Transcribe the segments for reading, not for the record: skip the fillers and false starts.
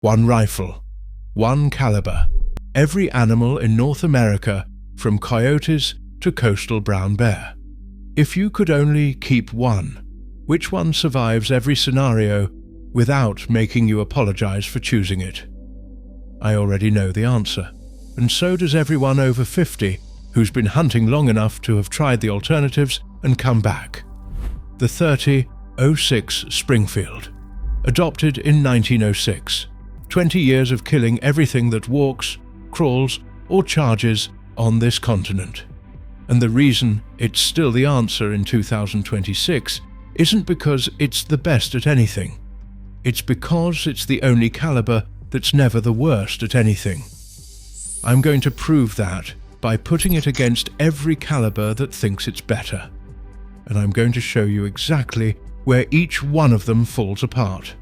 one rifle, one caliber, every animal in North America from coyotes to coastal brown bear. If you could only keep one, which one survives every scenario without making you apologize for choosing it? I already know the answer, and so does everyone over 50 who's been hunting long enough to have tried the alternatives and come back. The 30-06 Springfield, adopted in 1906. 20 years of killing everything that walks, crawls, or charges on this continent. And the reason it's still the answer in 2026 isn't because it's the best at anything. It's because it's the only caliber that's never the worst at anything. I'm going to prove that by putting it against every caliber that thinks it's better. And I'm going to show you exactly where each one of them falls apart.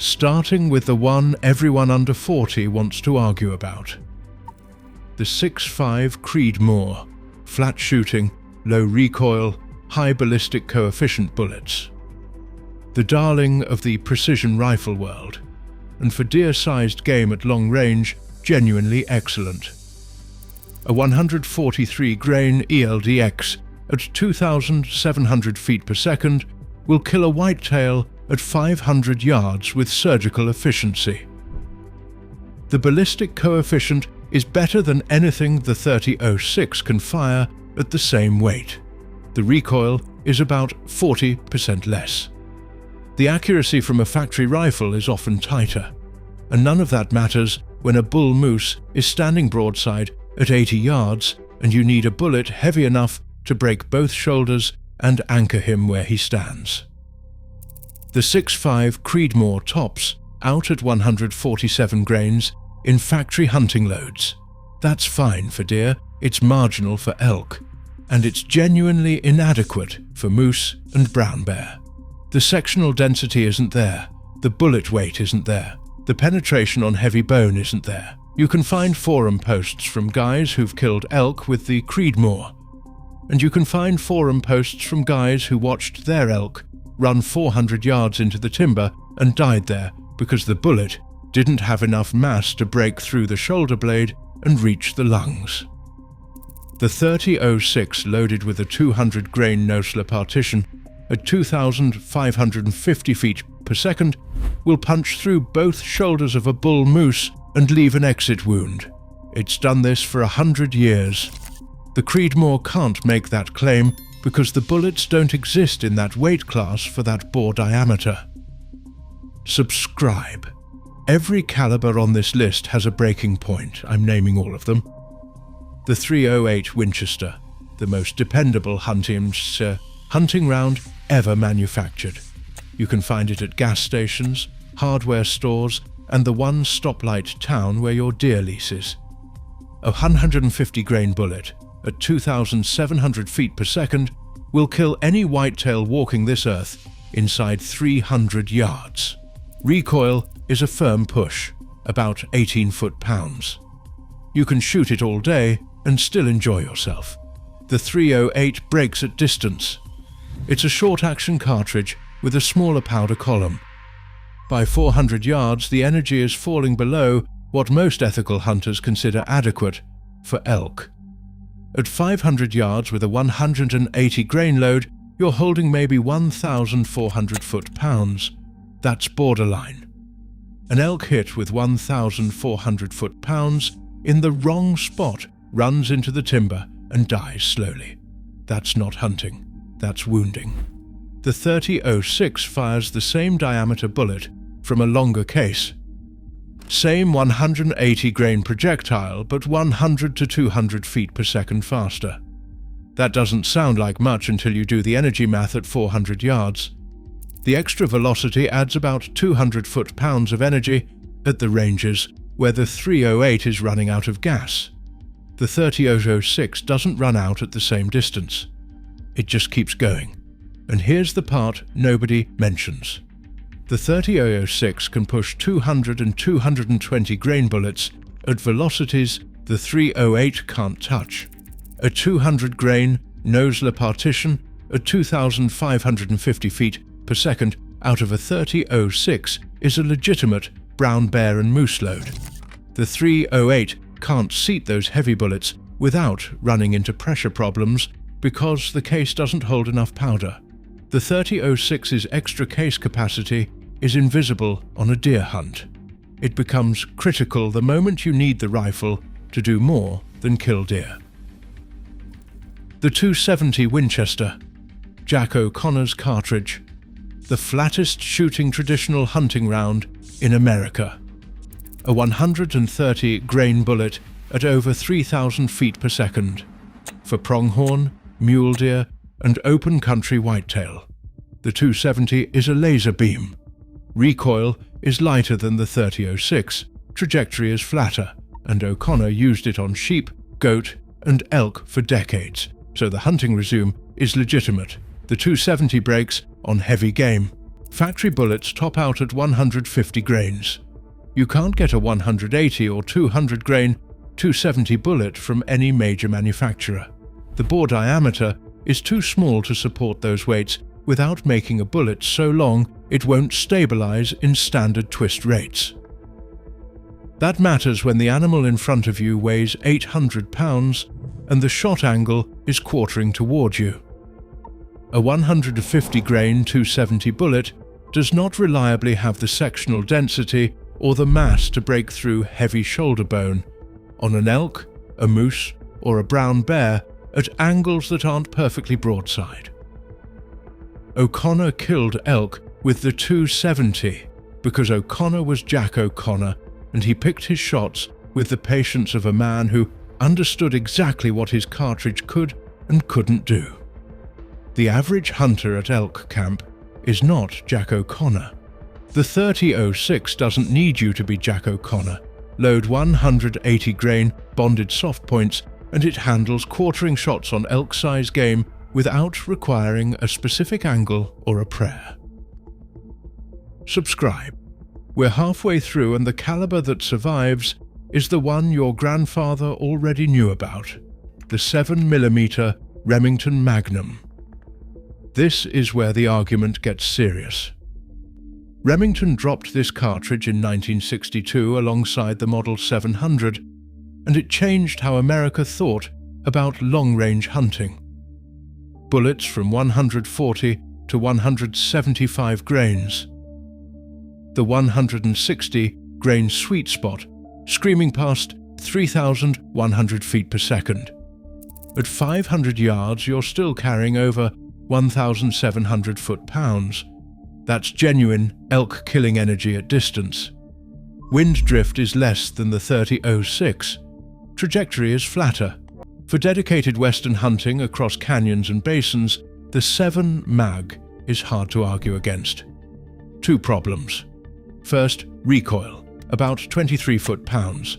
Starting with the one everyone under 40 wants to argue about. The 6.5 Creedmoor, flat shooting, low recoil, high ballistic coefficient bullets. The darling of the precision rifle world, and for deer-sized game at long range, genuinely excellent. A 143 grain ELDX at 2,700 feet per second will kill a whitetail at 500 yards with surgical efficiency. The ballistic coefficient is better than anything the 30-06 can fire at the same weight. The recoil is about 40% less. The accuracy from a factory rifle is often tighter, and none of that matters when a bull moose is standing broadside at 80 yards and you need a bullet heavy enough to break both shoulders and anchor him where he stands. The 6.5 Creedmoor tops out at 147 grains in factory hunting loads. That's fine for deer, it's marginal for elk, and it's genuinely inadequate for moose and brown bear. The sectional density isn't there, the bullet weight isn't there, the penetration on heavy bone isn't there. You can find forum posts from guys who've killed elk with the Creedmoor, and you can find forum posts from guys who watched their elk run 400 yards into the timber and died there because the bullet didn't have enough mass to break through the shoulder blade and reach the lungs. The 30-06 loaded with a 200 grain no-slip partition at 2,550 feet per second will punch through both shoulders of a bull moose and leave an exit wound. It's done this for 100 years. The Creedmoor can't make that claim because the bullets don't exist in that weight class for that bore diameter. Subscribe. Every caliber on this list has a breaking point. I'm naming all of them. The .308 Winchester, the most dependable hunting round ever manufactured. You can find it at gas stations, hardware stores, and the one stoplight town where your deer lease is. A 150 grain bullet at 2,700 feet per second will kill any whitetail walking this earth inside 300 yards. Recoil is a firm push, about 18 foot-pounds. You can shoot it all day and still enjoy yourself. The .308 breaks at distance. It's a short-action cartridge with a smaller powder column. By 400 yards, the energy is falling below what most ethical hunters consider adequate for elk. At 500 yards with a 180 grain load, you're holding maybe 1,400 foot-pounds. That's borderline. An elk hit with 1,400 foot-pounds in the wrong spot runs into the timber and dies slowly. That's not hunting, that's wounding. The 30-06 fires the same diameter bullet from a longer case. Same 180 grain projectile, but 100 to 200 feet per second faster. That doesn't sound like much until you do the energy math at 400 yards. The extra velocity adds about 200 foot-pounds of energy at the ranges where the .308 is running out of gas. The 30-06 doesn't run out at the same distance. It just keeps going. And here's the part nobody mentions. The 30-06 can push 200 and 220 grain bullets at velocities the .308 can't touch. A 200 grain Nosler partition at 2,550 feet per second out of a 30-06 is a legitimate brown bear and moose load. The 308 can't seat those heavy bullets without running into pressure problems because the case doesn't hold enough powder. The 30-06's extra case capacity is invisible on a deer hunt. It becomes critical the moment you need the rifle to do more than kill deer. The 270 Winchester, Jack O'Connor's cartridge, the flattest shooting traditional hunting round in America. A 130 grain bullet at over 3,000 feet per second for pronghorn, mule deer, and open country whitetail. The 270 is a laser beam. Recoil is lighter than the 30-06, trajectory is flatter, and O'Connor used it on sheep, goat, and elk for decades, so the hunting resume is legitimate. The 270 breaks on heavy game. Factory bullets top out at 150 grains. You can't get a 180 or 200 grain 270 bullet from any major manufacturer. The bore diameter is too small to support those weights without making a bullet so long it won't stabilize in standard twist rates. That matters when the animal in front of you weighs 800 pounds and the shot angle is quartering toward you. A 150 grain 270 bullet does not reliably have the sectional density or the mass to break through heavy shoulder bone on an elk, a moose, or a brown bear at angles that aren't perfectly broadside. O'Connor killed elk with the 270 because O'Connor was Jack O'Connor and he picked his shots with the patience of a man who understood exactly what his cartridge could and couldn't do. The average hunter at elk camp is not Jack O'Connor. The 30-06 doesn't need you to be Jack O'Connor. Load 180 grain bonded soft points and it handles quartering shots on elk-size game without requiring a specific angle or a prayer. Subscribe. We're halfway through and the caliber that survives is the one your grandfather already knew about, the 7mm Remington Magnum. This is where the argument gets serious. Remington dropped this cartridge in 1962 alongside the Model 700, and it changed how America thought about long-range hunting. Bullets from 140 to 175 grains. The 160 grain sweet spot, screaming past 3,100 feet per second. At 500 yards, you're still carrying over 1,700 foot-pounds. That's genuine elk-killing energy at distance. Wind drift is less than the 30-06. Trajectory is flatter. For dedicated western hunting across canyons and basins, the 7 Mag is hard to argue against. Two problems. First, recoil, about 23 foot-pounds.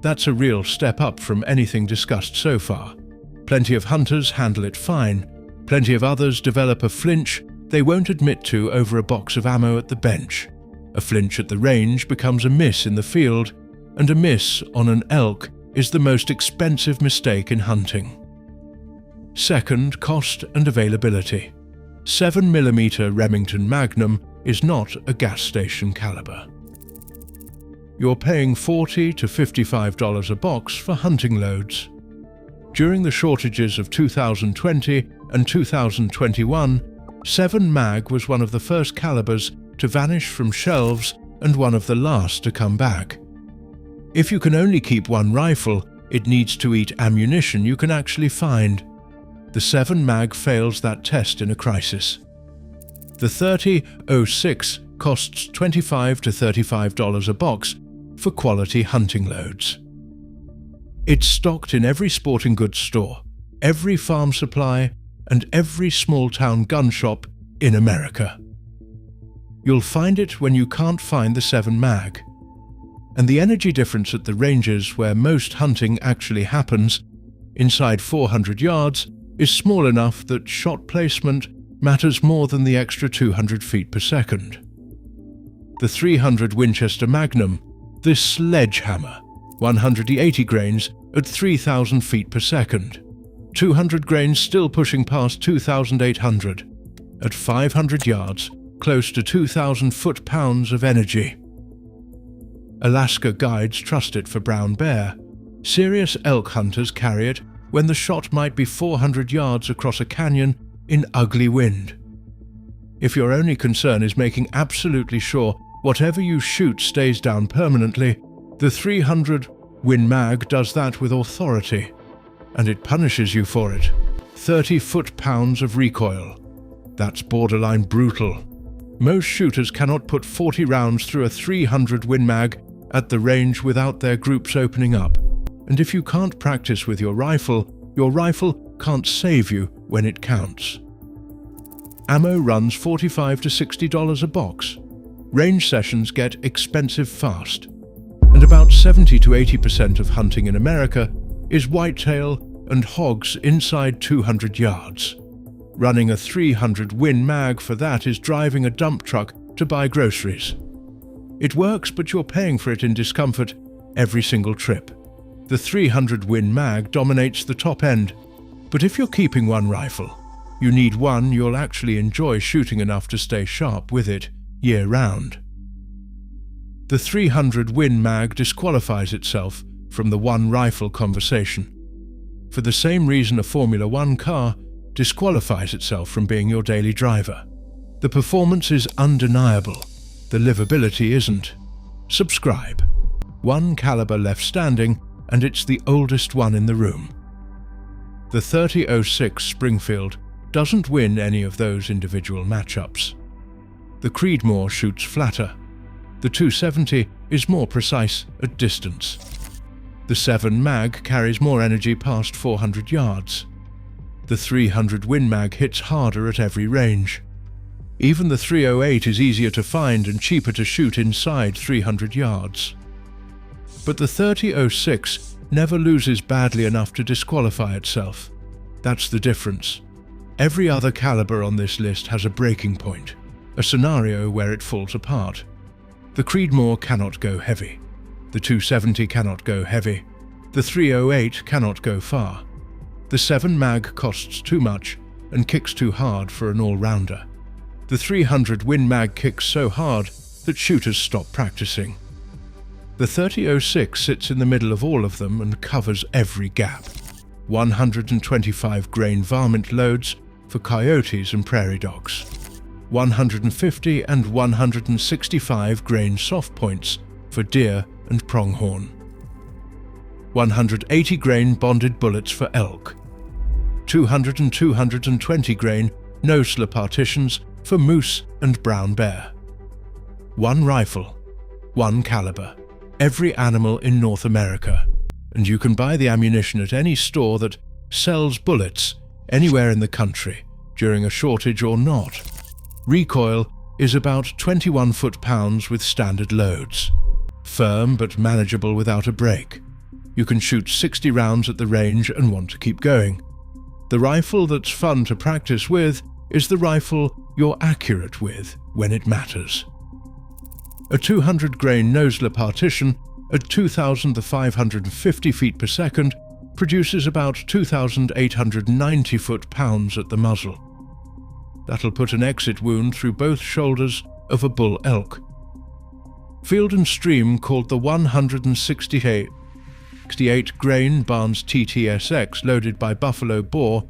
That's a real step up from anything discussed so far. Plenty of hunters handle it fine. Plenty of others develop a flinch they won't admit to over a box of ammo at the bench. A flinch at the range becomes a miss in the field, and a miss on an elk is the most expensive mistake in hunting. Second, cost and availability. 7mm Remington Magnum is not a gas station caliber. You're paying $40 to $55 a box for hunting loads. During the shortages of 2020 and 2021, 7 Mag was one of the first calibers to vanish from shelves and one of the last to come back. If you can only keep one rifle, it needs to eat ammunition you can actually find. The 7 Mag fails that test in a crisis. The 30-06 costs $25 to $35 a box for quality hunting loads. It's stocked in every sporting goods store, every farm supply, and every small-town gun shop in America. You'll find it when you can't find the 7 Mag. And the energy difference at the ranges where most hunting actually happens, inside 400 yards, is small enough that shot placement matters more than the extra 200 feet per second. The 300 Winchester Magnum, this sledgehammer, 180 grains at 3,000 feet per second. 200 grains still pushing past 2,800. At 500 yards, close to 2,000 foot-pounds of energy. Alaska guides trust it for brown bear. Serious elk hunters carry it when the shot might be 400 yards across a canyon in ugly wind. If your only concern is making absolutely sure whatever you shoot stays down permanently, the 300 Win Mag does that with authority, and it punishes you for it. 30 foot-pounds of recoil. That's borderline brutal. Most shooters cannot put 40 rounds through a 300 Win Mag at the range without their groups opening up. And if you can't practice with your rifle can't save you when it counts. Ammo runs $45 to $60 a box. Range sessions get expensive fast. And about 70 to 80% of hunting in America is whitetail and hogs inside 200 yards. Running a 300 Win Mag for that is driving a dump truck to buy groceries. It works, but you're paying for it in discomfort every single trip. The 300 Win Mag dominates the top end, but if you're keeping one rifle, you need one you'll actually enjoy shooting enough to stay sharp with it year-round. The 300 Win Mag disqualifies itself from the one rifle conversation, for the same reason a Formula One car disqualifies itself from being your daily driver. The performance is undeniable, the livability isn't. Subscribe. One caliber left standing, and it's the oldest one in the room. The 30-06 Springfield doesn't win any of those individual matchups. The Creedmoor shoots flatter. The 270 is more precise at distance. The 7 Mag carries more energy past 400 yards. The 300 Win Mag hits harder at every range. Even the 308 is easier to find and cheaper to shoot inside 300 yards. But the 30-06 never loses badly enough to disqualify itself. That's the difference. Every other caliber on this list has a breaking point, a scenario where it falls apart. The Creedmoor cannot go heavy. The 270 cannot go heavy. The 308 cannot go far. The 7 Mag costs too much and kicks too hard for an all-rounder. The 300 Win Mag kicks so hard that shooters stop practicing. The 30-06 sits in the middle of all of them and covers every gap. 125 grain varmint loads for coyotes and prairie dogs. 150 and 165 grain soft points for deer and pronghorn. 180 grain bonded bullets for elk. 200 and 220 grain no-slip partitions for moose and brown bear. One rifle, one caliber, every animal in North America, and you can buy the ammunition at any store that sells bullets anywhere in the country, during a shortage or not. Recoil is about 21 foot-pounds with standard loads. Firm but manageable without a break. You can shoot 60 rounds at the range and want to keep going. The rifle that's fun to practice with is the rifle you're accurate with when it matters. A 200 grain no-slip partition at 2,550 feet per second produces about 2,890 foot-pounds at the muzzle. That'll put an exit wound through both shoulders of a bull elk. Field and Stream called the 168 grain Barnes TTSX loaded by buffalo boar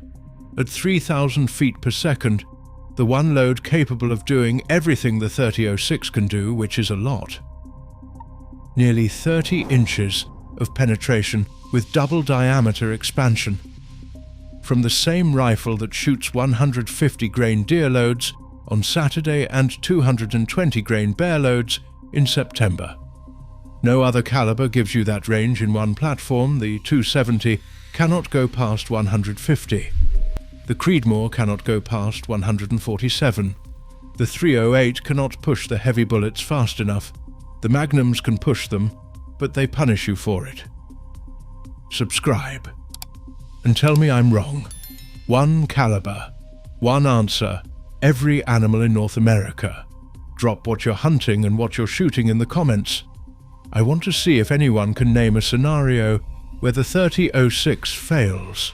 at 3,000 feet per second, the one load capable of doing everything the 30-06 can do, which is a lot. Nearly 30 inches of penetration with double diameter expansion. From the same rifle that shoots 150 grain deer loads on Saturday and 220 grain bear loads in September. No other caliber gives you that range in one platform. The 270 cannot go past 150. The Creedmoor cannot go past 147. The 308 cannot push the heavy bullets fast enough. The Magnums can push them, but they punish you for it. Subscribe. And tell me I'm wrong. One caliber, one answer, every animal in North America. Drop what you're hunting and what you're shooting in the comments. I want to see if anyone can name a scenario where the 30-06 fails.